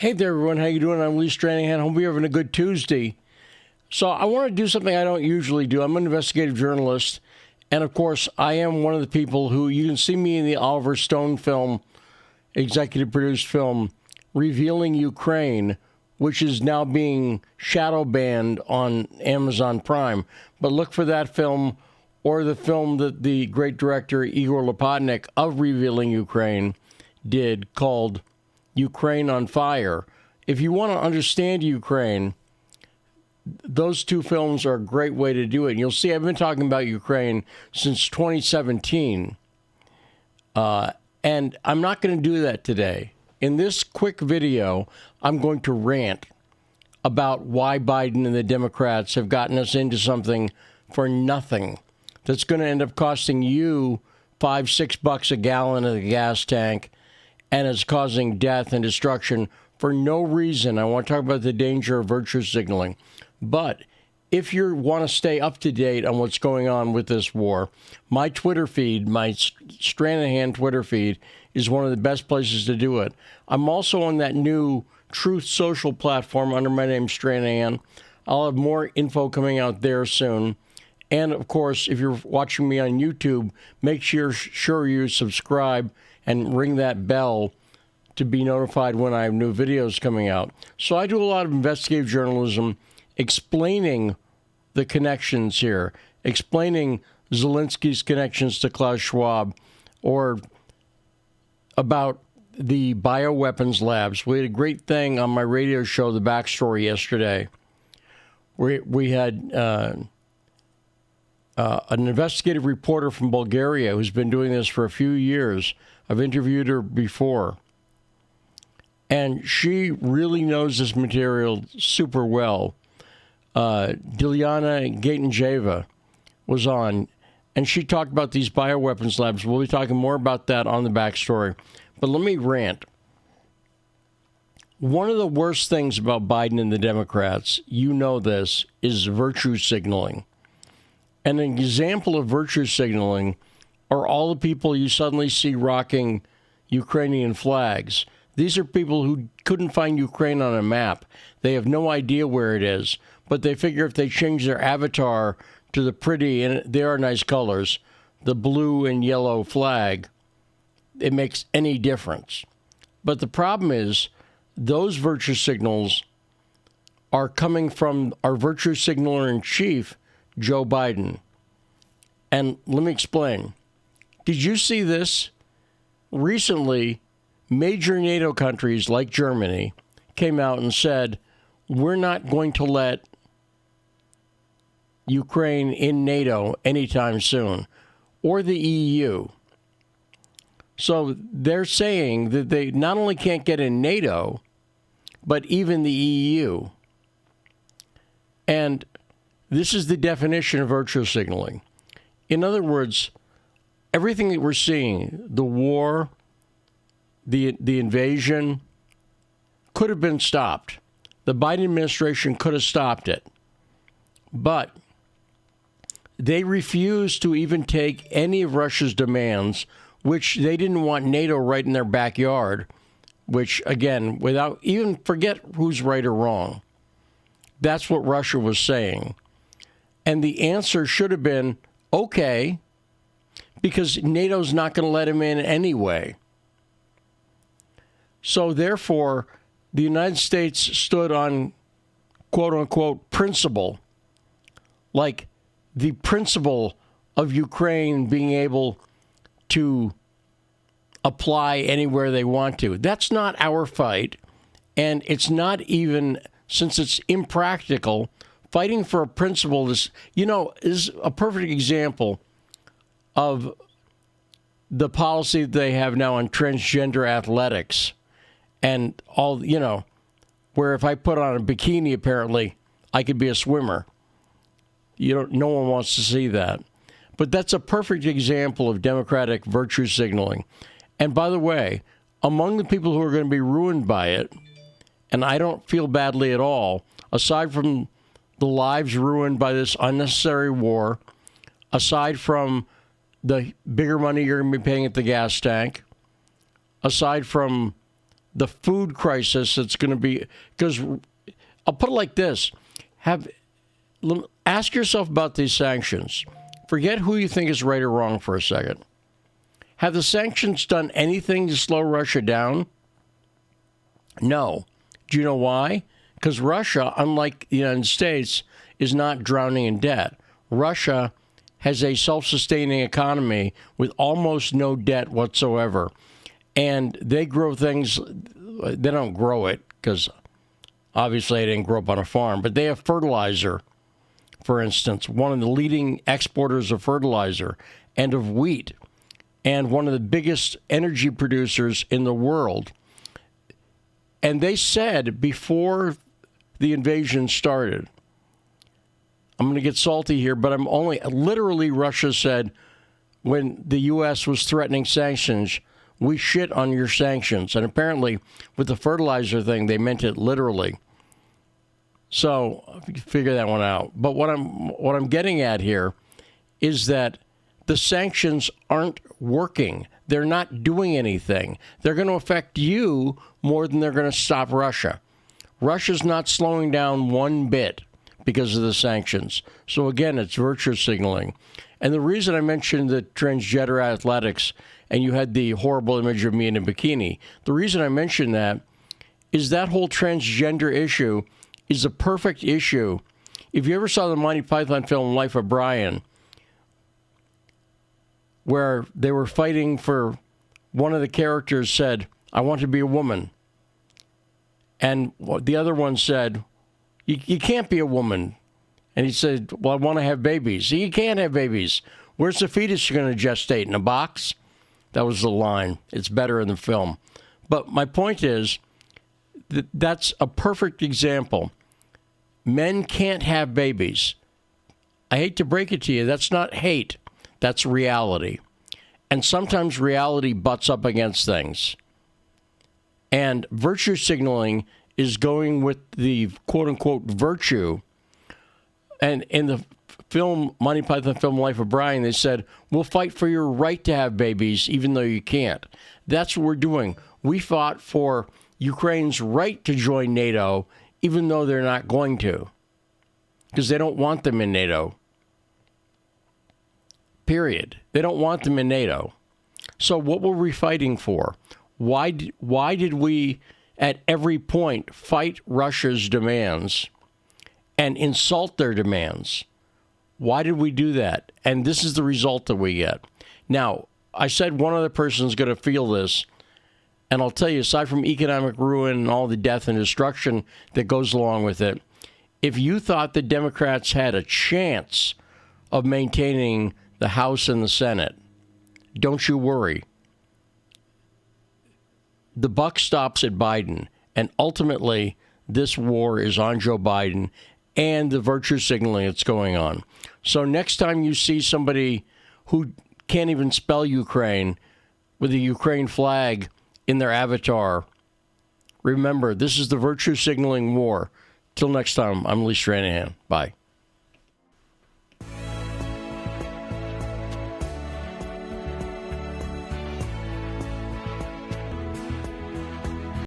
Hey there, everyone. How you doing? I'm Lee Stranahan. Hope you're having a good Tuesday. So I want to do something I don't usually do. I'm an investigative journalist, and of course, I am one of the people who you can see me in the Oliver Stone film, executive produced film, Revealing Ukraine, which is now being shadow banned on Amazon Prime. But look for that film or the film that the great director Igor Lopatnik of Revealing Ukraine did called Ukraine on Fire. If you want to understand Ukraine, those two films are a great way to do it. And you'll see I've been talking about Ukraine since 2017. And I'm not going to do that today. In this quick video, I'm going to rant about why Biden and the Democrats have gotten us into something for nothing that's going to end up costing you $5-6 a gallon of the gas tank, and is causing death and destruction for no reason. I want to talk about the danger of virtue signaling. But if you want to stay up to date on what's going on with this war, my Twitter feed, my Stranahan Twitter feed, is one of the best places to do it. I'm also on that new Truth Social platform under my name, Stranahan. I'll have more info coming out there soon. And, of course, if you're watching me on YouTube, make sure you subscribe and ring that bell to be notified when I have new videos coming out. So I do a lot of investigative journalism explaining the connections here, explaining Zelensky's connections to Klaus Schwab, or about the bioweapons labs. We had a great thing on my radio show, The Backstory, yesterday, where we had an investigative reporter from Bulgaria who's been doing this for a few years. I've interviewed her before, and she really knows this material super well. Dilyana Gatenjeva was on, and she talked about these bioweapons labs. We'll be talking more about that on The Backstory. But let me rant. One of the worst things about Biden and the Democrats, you know this, is virtue signaling. And an example of virtue signaling are all the people you suddenly see rocking Ukrainian flags. These are people who couldn't find Ukraine on a map. They have no idea where it is, but they figure if they change their avatar to the pretty, and they are nice colors, the blue and yellow flag, it makes any difference. But the problem is those virtue signals are coming from our virtue signaler in chief, Joe Biden. And let me explain. Did you see this? Recently, major NATO countries like Germany came out and said, we're not going to let Ukraine in NATO anytime soon, or the EU. So they're saying that they not only can't get in NATO, but even the EU. And this is the definition of virtue signaling. In other words, everything that we're seeing, the war, the invasion, could have been stopped. The Biden administration could have stopped it. But they refused to even take any of Russia's demands, which they didn't want NATO right in their backyard, which, again, without even forget who's right or wrong. That's what Russia was saying. And the answer should have been, okay, because NATO's not going to let him in anyway. So therefore, the United States stood on, quote-unquote, principle, like the principle of Ukraine being able to apply anywhere they want to. That's not our fight, and it's not even, since it's impractical, fighting for a principle is a perfect example of the policy that they have now on transgender athletics and all, where if I put on a bikini, apparently I could be a swimmer. No one wants to see that. But that's a perfect example of democratic virtue signaling. And by the way, among the people who are going to be ruined by it, and I don't feel badly at all, aside from the lives ruined by this unnecessary war, aside from the bigger money you're going to be paying at the gas tank, aside from the food crisis that's going to be, because I'll put it like this, ask yourself about these sanctions. Forget who you think is right or wrong for a second. Have the sanctions done anything to slow Russia down? No. Do you know why? Because Russia, unlike the United States, is not drowning in debt. Russia has a self-sustaining economy with almost no debt whatsoever. And they grow things, they don't grow it because obviously they didn't grow up on a farm, but they have fertilizer, for instance, one of the leading exporters of fertilizer and of wheat, and one of the biggest energy producers in the world. And they said before the invasion started, I'm going to get salty here, but literally Russia said when the U.S. was threatening sanctions, we shit on your sanctions. And apparently with the fertilizer thing, they meant it literally. So figure that one out. But what I'm getting at here is that the sanctions aren't working. They're not doing anything. They're going to affect you more than they're going to stop Russia. Russia's not slowing down one bit because of the sanctions. So again, it's virtue signaling. And the reason I mentioned the transgender athletics, and you had the horrible image of me in a bikini, the reason I mentioned that is that whole transgender issue is a perfect issue. If you ever saw the Monty Python film Life of Brian, where they were fighting for, one of the characters said, I want to be a woman. And the other one said, you can't be a woman. And he said, well, I want to have babies. You can't have babies. Where's the fetus you're going to gestate? In a box? That was the line. It's better in the film. But my point is, that's a perfect example. Men can't have babies. I hate to break it to you. That's not hate. That's reality. And sometimes reality butts up against things. And virtue signaling is going with the quote-unquote virtue. And in the film, Monty Python film Life of Brian, they said, we'll fight for your right to have babies even though you can't. That's what we're doing. We fought for Ukraine's right to join NATO even though they're not going to, because they don't want them in NATO. Period. They don't want them in NATO. So what were we fighting for? Why did we, at every point, fight Russia's demands and insult their demands? Why did we do that? And this is the result that we get. Now, I said one other person's going to feel this, and I'll tell you, aside from economic ruin and all the death and destruction that goes along with it, if you thought the Democrats had a chance of maintaining the House and the Senate, don't you worry. The buck stops at Biden, and ultimately this war is on Joe Biden and the virtue signaling that's going on. So next time you see somebody who can't even spell Ukraine with a Ukraine flag in their avatar, remember, this is the virtue signaling war. Till next time, I'm Lee Stranahan. Bye.